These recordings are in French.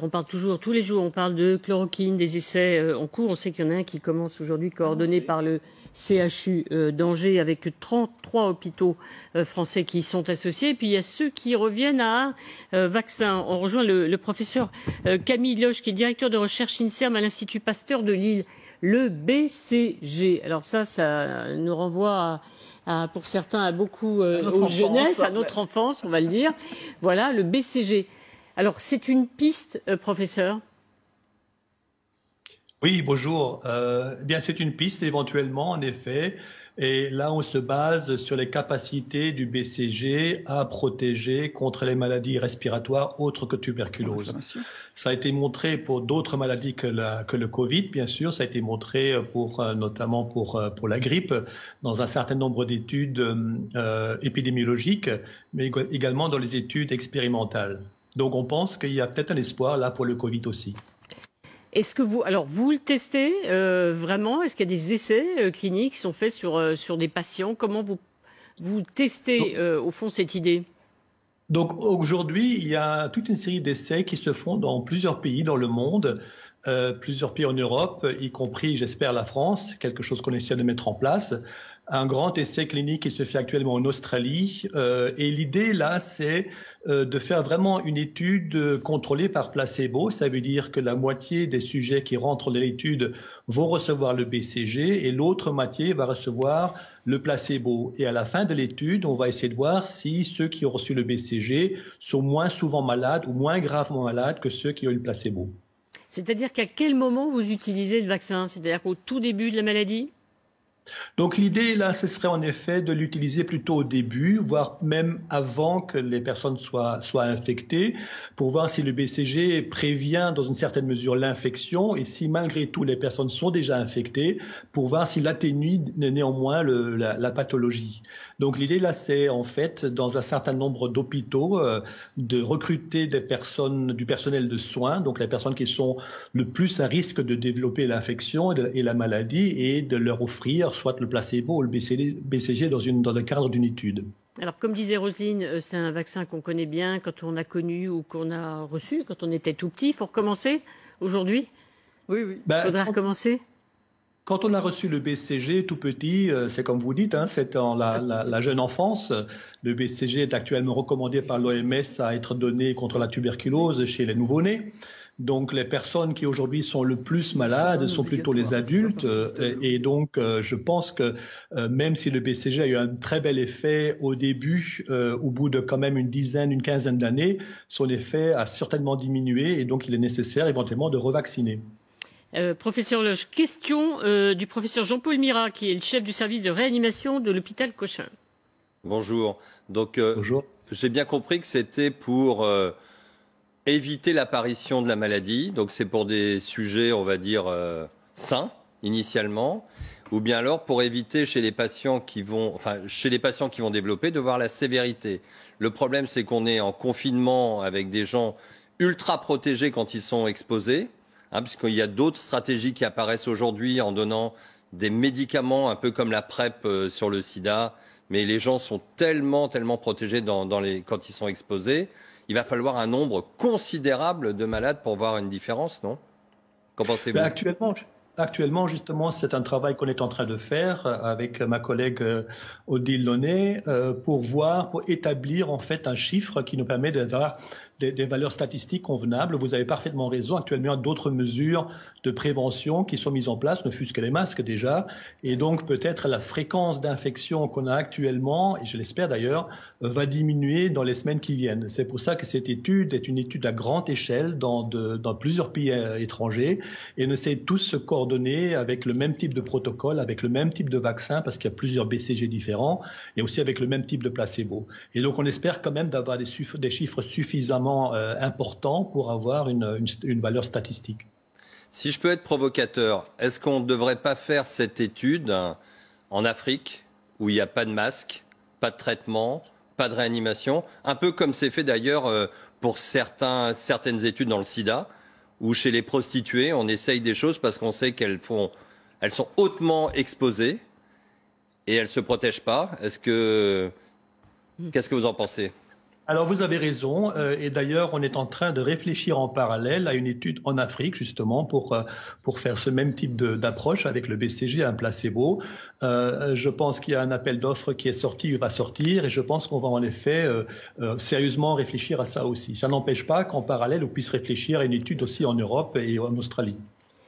On parle toujours, tous les jours, on parle de chloroquine, des essais en cours. On sait qu'il y en a un qui commence aujourd'hui, coordonné par le CHU d'Angers, avec 33 hôpitaux français qui y sont associés. Et puis il y a ceux qui reviennent à un vaccin. On rejoint le professeur Camille Loche, qui est directeur de recherche INSERM à l'Institut Pasteur de Lille, le BCG. Alors ça nous renvoie pour certains à beaucoup aux jeunesses, à notre enfance, on va le dire. Voilà, le BCG. Alors, c'est une piste, professeur? Oui, bonjour. Bien, c'est une piste éventuellement, en effet. Et là, on se base sur les capacités du BCG à protéger contre les maladies respiratoires autres que tuberculose. Ça a été montré pour d'autres maladies que le Covid, bien sûr. Ça a été montré notamment pour la grippe dans un certain nombre d'études épidémiologiques, mais également dans les études expérimentales. Donc, on pense qu'il y a peut-être un espoir là pour le Covid aussi. Est-ce que vous le testez vraiment? Est-ce qu'il y a des essais cliniques qui sont faits sur des patients? Comment vous testez au fond cette idée? Donc, aujourd'hui, il y a toute une série d'essais qui se font dans plusieurs pays dans le monde, plusieurs pays en Europe, y compris, j'espère, la France, quelque chose qu'on essaie de mettre en place. Un grand essai clinique qui se fait actuellement en Australie. Et l'idée, là, c'est de faire vraiment une étude contrôlée par placebo. Ça veut dire que la moitié des sujets qui rentrent dans l'étude vont recevoir le BCG et l'autre moitié va recevoir le placebo. Et à la fin de l'étude, on va essayer de voir si ceux qui ont reçu le BCG sont moins souvent malades ou moins gravement malades que ceux qui ont eu le placebo. C'est-à-dire qu'à quel moment vous utilisez le vaccin? C'est-à-dire qu'au tout début de la maladie? Donc l'idée, là, ce serait en effet de l'utiliser plutôt au début, voire même avant que les personnes soient infectées, pour voir si le BCG prévient dans une certaine mesure l'infection et si malgré tout les personnes sont déjà infectées, pour voir s'il atténue néanmoins la pathologie. Donc l'idée, là, c'est en fait, dans un certain nombre d'hôpitaux, de recruter du personnel de soins, donc les personnes qui sont le plus à risque de développer l'infection et la maladie, et de leur offrir soit le placebo ou le BCG dans le cadre d'une étude. Alors, comme disait Roselyne, c'est un vaccin qu'on connaît bien quand on a connu ou qu'on a reçu quand on était tout petit. Il faut recommencer aujourd'hui? Oui. Il faudra recommencer? Quand on a reçu le BCG tout petit, c'est comme vous dites, c'est dans la jeune enfance. Le BCG est actuellement recommandé par l'OMS à être donné contre la tuberculose chez les nouveau-nés. Donc les personnes qui aujourd'hui sont le plus malades sont plutôt les adultes et donc je pense que même si le BCG a eu un très bel effet au début, au bout de quand même une quinzaine d'années, son effet a certainement diminué et donc il est nécessaire éventuellement de revacciner. Professeur Loche, question du professeur Jean-Paul Mira, qui est le chef du service de réanimation de l'hôpital Cochin. Bonjour. Donc Bonjour. J'ai bien compris que c'était pour éviter l'apparition de la maladie, donc c'est pour des sujets, on va dire, sains, initialement, ou bien alors pour éviter chez les patients qui vont développer, de voir la sévérité. Le problème, c'est qu'on est en confinement avec des gens ultra protégés quand ils sont exposés, puisqu'il y a d'autres stratégies qui apparaissent aujourd'hui en donnant des médicaments, un peu comme la PrEP sur le sida, mais les gens sont tellement protégés quand ils sont exposés. Il va falloir un nombre considérable de malades pour voir une différence, non? Qu'en pensez-vous? Actuellement, justement, c'est un travail qu'on est en train de faire avec ma collègue Odile Launay pour établir en fait un chiffre qui nous permet d'avoir des valeurs statistiques convenables. Vous avez parfaitement raison. Actuellement, il y a d'autres mesures de prévention qui sont mises en place, ne fût-ce que les masques déjà. Et donc, peut-être la fréquence d'infection qu'on a actuellement, et je l'espère d'ailleurs, va diminuer dans les semaines qui viennent. C'est pour ça que cette étude est une étude à grande échelle dans plusieurs pays étrangers et on essaie tous se coordonner avec le même type de protocole, avec le même type de vaccin, parce qu'il y a plusieurs BCG différents, et aussi avec le même type de placebo. Et donc, on espère quand même d'avoir des chiffres suffisamment importants pour avoir une valeur statistique. Si je peux être provocateur, est-ce qu'on ne devrait pas faire cette étude en Afrique, où il n'y a pas de masque, pas de traitement, pas de réanimation, un peu comme c'est fait d'ailleurs pour certaines études dans le sida, où chez les prostituées, on essaye des choses parce qu'on sait qu'elles sont hautement exposées et elles ne se protègent pas. Qu'est-ce que vous en pensez? Alors vous avez raison, et d'ailleurs on est en train de réfléchir en parallèle à une étude en Afrique justement pour faire ce même type d'approche avec le BCG, un placebo. Je pense qu'il y a un appel d'offres qui est sorti, il va sortir, et je pense qu'on va en effet sérieusement réfléchir à ça aussi. Ça n'empêche pas qu'en parallèle on puisse réfléchir à une étude aussi en Europe et en Australie.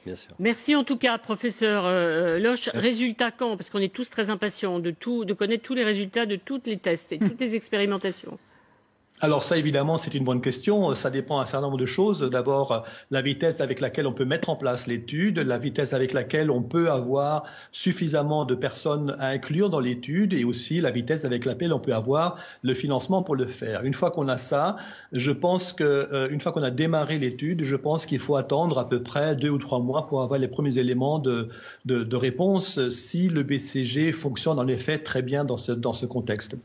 Bien sûr. Merci en tout cas, professeur Loche. Résultat quand? Parce qu'on est tous très impatients de connaître tous les résultats de tous les tests et toutes les expérimentations. Alors ça, évidemment, c'est une bonne question. Ça dépend d'un certain nombre de choses. D'abord, la vitesse avec laquelle on peut mettre en place l'étude, la vitesse avec laquelle on peut avoir suffisamment de personnes à inclure dans l'étude et aussi la vitesse avec laquelle on peut avoir le financement pour le faire. Une fois qu'on a ça, je pense que une fois qu'on a démarré l'étude, je pense qu'il faut attendre à peu près 2 ou 3 mois pour avoir les premiers éléments de réponse si le BCG fonctionne en effet très bien dans ce contexte.